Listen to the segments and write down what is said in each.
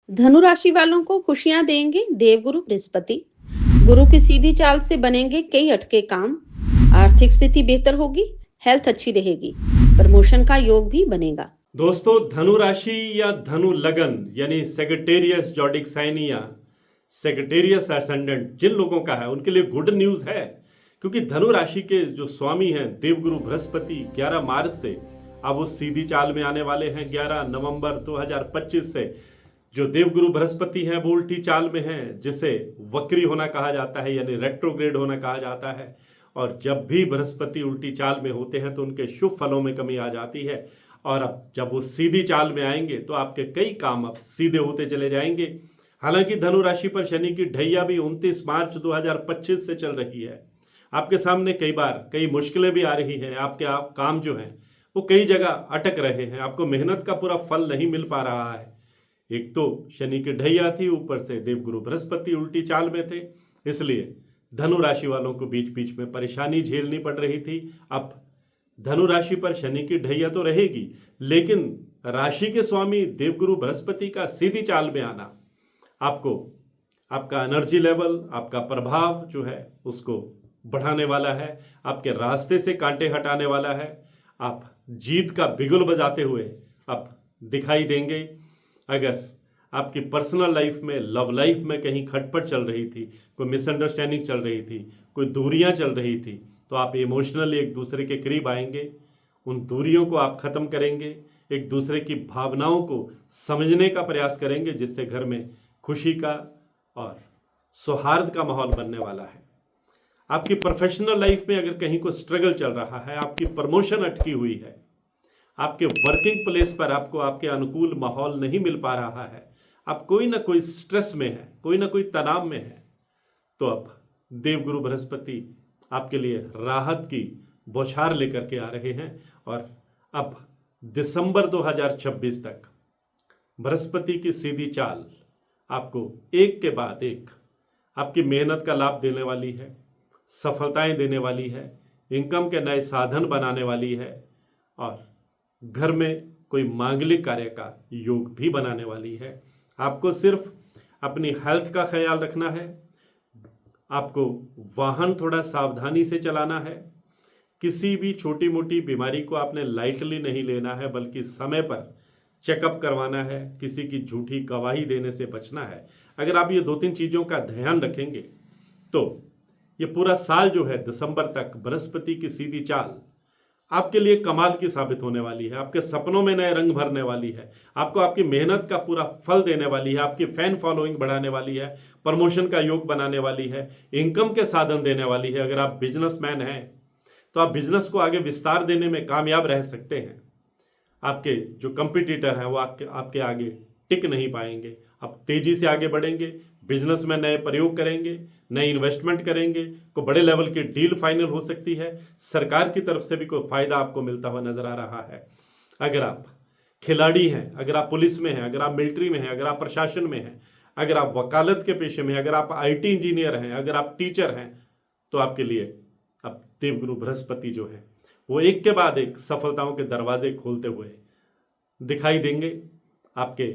धनु राशि वालों को खुशियां देंगे देवगुरु बृहस्पति। गुरु की सीधी चाल से बनेंगे कई अटके काम। आर्थिक स्थिति बेहतर होगी। हेल्थ अच्छी रहेगी। प्रमोशन का योग भी बनेगा। दोस्तों, धनु राशि या धनु लगन यानी सेगिटेरियस जॉडिक साइन या सेगिटेरियस एसेंडेंट जिन लोगों का है उनके लिए गुड न्यूज है, क्योंकि धनु राशि के जो स्वामी हैं देवगुरु बृहस्पति 11 मार्च से अब वो सीधी चाल में आने वाले हैं। 11 नवंबर 2025 से जो देवगुरु बृहस्पति हैं वो उल्टी चाल में हैं, जिसे वक्री होना कहा जाता है यानी रेट्रोग्रेड होना कहा जाता है। और जब भी बृहस्पति उल्टी चाल में होते हैं तो उनके शुभ फलों में कमी आ जाती है। और अब जब वो सीधी चाल में आएंगे तो आपके कई काम अब सीधे होते चले जाएंगे। हालांकि धनु राशि पर शनि की ढैया भी 29 मार्च 2025 से चल रही है। आपके सामने कई बार कई मुश्किलें भी आ रही हैं। आपके काम जो हैं वो कई जगह अटक रहे हैं। आपको मेहनत का पूरा फल नहीं मिल पा रहा है। एक तो शनि की ढैया थी, ऊपर से देवगुरु बृहस्पति उल्टी चाल में थे, इसलिए धनु राशि वालों को बीच बीच में परेशानी झेलनी पड़ रही थी। अब धनु राशि पर शनि की ढैया तो रहेगी, लेकिन राशि के स्वामी देवगुरु बृहस्पति का सीधी चाल में आना आपको आपका एनर्जी लेवल, आपका प्रभाव जो है उसको बढ़ाने वाला है। आपके रास्ते से कांटे हटाने वाला है। आप जीत का बिगुल बजाते हुए अब दिखाई देंगे। अगर आपकी पर्सनल लाइफ में, लव लाइफ में कहीं खटपट चल रही थी, कोई मिसअंडरस्टैंडिंग चल रही थी, कोई दूरियां चल रही थी, तो आप इमोशनली एक दूसरे के करीब आएंगे। उन दूरियों को आप खत्म करेंगे। एक दूसरे की भावनाओं को समझने का प्रयास करेंगे, जिससे घर में खुशी का और सौहार्द का माहौल बनने वाला है। आपकी प्रोफेशनल लाइफ में अगर कहीं कोई स्ट्रगल चल रहा है, आपकी प्रमोशन अटकी हुई है, आपके वर्किंग प्लेस पर आपको आपके अनुकूल माहौल नहीं मिल पा रहा है, आप कोई ना कोई स्ट्रेस में है, कोई ना कोई तनाव में है, तो अब देवगुरु बृहस्पति आपके लिए राहत की बौछार लेकर के आ रहे हैं। और अब दिसंबर 2026 तक बृहस्पति की सीधी चाल आपको एक के बाद एक आपकी मेहनत का लाभ देने वाली है, सफलताएं देने वाली है, इनकम के नए साधन बनाने वाली है, और घर में कोई मांगलिक कार्य का योग भी बनाने वाली है। आपको सिर्फ अपनी हेल्थ का ख्याल रखना है। आपको वाहन थोड़ा सावधानी से चलाना है। किसी भी छोटी मोटी बीमारी को आपने लाइटली नहीं लेना है, बल्कि समय पर चेकअप करवाना है। किसी की झूठी गवाही देने से बचना है। अगर आप ये 2-3 चीज़ों का ध्यान रखेंगे तो ये पूरा साल जो है दिसंबर तक बृहस्पति की सीधी चाल आपके लिए कमाल की साबित होने वाली है। आपके सपनों में नए रंग भरने वाली है। आपको आपकी मेहनत का पूरा फल देने वाली है। आपकी फैन फॉलोइंग बढ़ाने वाली है। प्रमोशन का योग बनाने वाली है। इनकम के साधन देने वाली है। अगर आप बिजनेसमैन हैं तो आप बिजनेस को आगे विस्तार देने में कामयाब रह सकते हैं। आपके जो कंपटीटर हैं वो आपके आगे टिक नहीं पाएंगे। आप तेजी से आगे बढ़ेंगे। बिजनेस में नए प्रयोग करेंगे, नए इन्वेस्टमेंट करेंगे, कोई बड़े लेवल की डील फाइनल हो सकती है। सरकार की तरफ से भी कोई फायदा आपको मिलता हुआ नजर आ रहा है। अगर आप खिलाड़ी हैं, अगर आप पुलिस में हैं, अगर आप मिलिट्री में हैं, अगर आप प्रशासन में हैं, अगर आप वकालत के पेशे में हैं, अगर आप आईटी इंजीनियर हैं, अगर आप टीचर हैं, तो आपके लिए अब देवगुरु बृहस्पति जो है वो एक के बाद एक सफलताओं के दरवाजे खोलते हुए दिखाई देंगे। आपके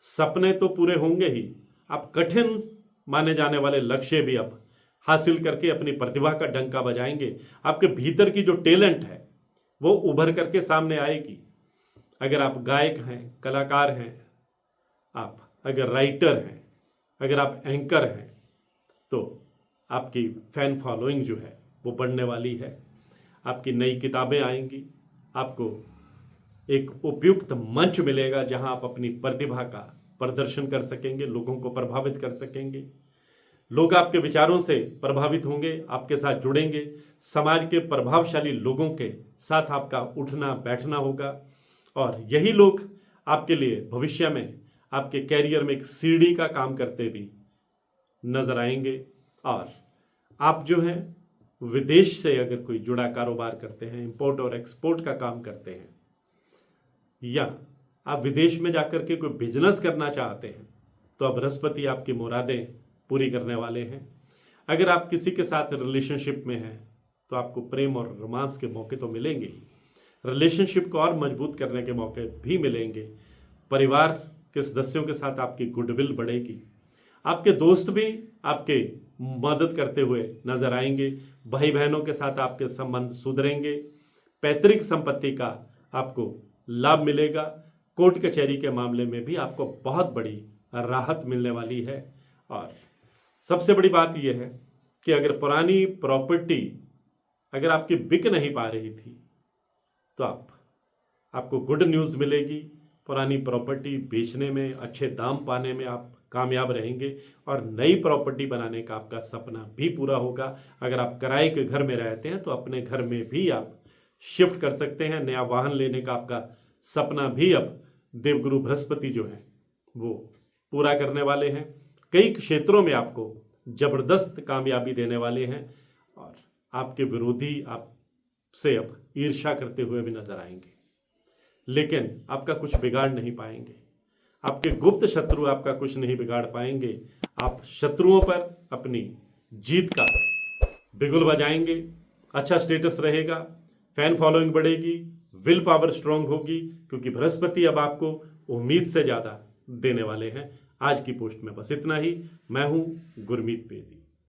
सपने तो पूरे होंगे ही, आप कठिन माने जाने वाले लक्ष्य भी अब हासिल करके अपनी प्रतिभा का डंका बजाएंगे। आपके भीतर की जो टैलेंट है वो उभर करके सामने आएगी। अगर आप गायक हैं, कलाकार हैं, आप अगर राइटर हैं, अगर आप एंकर हैं, तो आपकी फैन फॉलोइंग जो है वो बढ़ने वाली है। आपकी नई किताबें आएंगी। आपको एक उपयुक्त मंच मिलेगा जहां आप अपनी प्रतिभा का प्रदर्शन कर सकेंगे, लोगों को प्रभावित कर सकेंगे। लोग आपके विचारों से प्रभावित होंगे, आपके साथ जुड़ेंगे। समाज के प्रभावशाली लोगों के साथ आपका उठना बैठना होगा, और यही लोग आपके लिए भविष्य में आपके कैरियर में एक सीढ़ी का काम करते भी नजर आएंगे। और आप जो हैं विदेश से अगर कोई जुड़ा कारोबार करते हैं, इंपोर्ट और एक्सपोर्ट का काम करते हैं, या आप विदेश में जाकर के कोई बिजनेस करना चाहते हैं, तो अब बृहस्पति आपकी मुरादें पूरी करने वाले हैं। अगर आप किसी के साथ रिलेशनशिप में हैं तो आपको प्रेम और रोमांस के मौके तो मिलेंगे ही, रिलेशनशिप को और मजबूत करने के मौके भी मिलेंगे। परिवार के सदस्यों के साथ आपकी गुडविल बढ़ेगी। आपके दोस्त भी आपके मदद करते हुए नजर आएंगे। भाई बहनों के साथ आपके संबंध सुधरेंगे। पैतृक संपत्ति का आपको लाभ मिलेगा। कोर्ट कचहरी के मामले में भी आपको बहुत बड़ी राहत मिलने वाली है। और सबसे बड़ी बात यह है कि अगर पुरानी प्रॉपर्टी अगर आपकी बिक नहीं पा रही थी तो आपको गुड न्यूज़ मिलेगी। पुरानी प्रॉपर्टी बेचने में, अच्छे दाम पाने में आप कामयाब रहेंगे और नई प्रॉपर्टी बनाने का आपका सपना भी पूरा होगा। अगर आप किराए के घर में रहते हैं तो अपने घर में भी आप शिफ्ट कर सकते हैं। नया वाहन लेने का आपका सपना भी अब देवगुरु बृहस्पति जो है वो पूरा करने वाले हैं। कई क्षेत्रों में आपको जबरदस्त कामयाबी देने वाले हैं और आपके विरोधी आपसे अब ईर्ष्या करते हुए भी नजर आएंगे, लेकिन आपका कुछ बिगाड़ नहीं पाएंगे। आपके गुप्त शत्रु आपका कुछ नहीं बिगाड़ पाएंगे। आप शत्रुओं पर अपनी जीत का बिगुल बजाएंगे। अच्छा स्टेटस रहेगा, फैन फॉलोइंग बढ़ेगी, विल पावर स्ट्रांग होगी, क्योंकि बृहस्पति अब आपको उम्मीद से ज़्यादा देने वाले हैं। आज की पोस्ट में बस इतना ही। मैं हूं गुरमीत बेदी।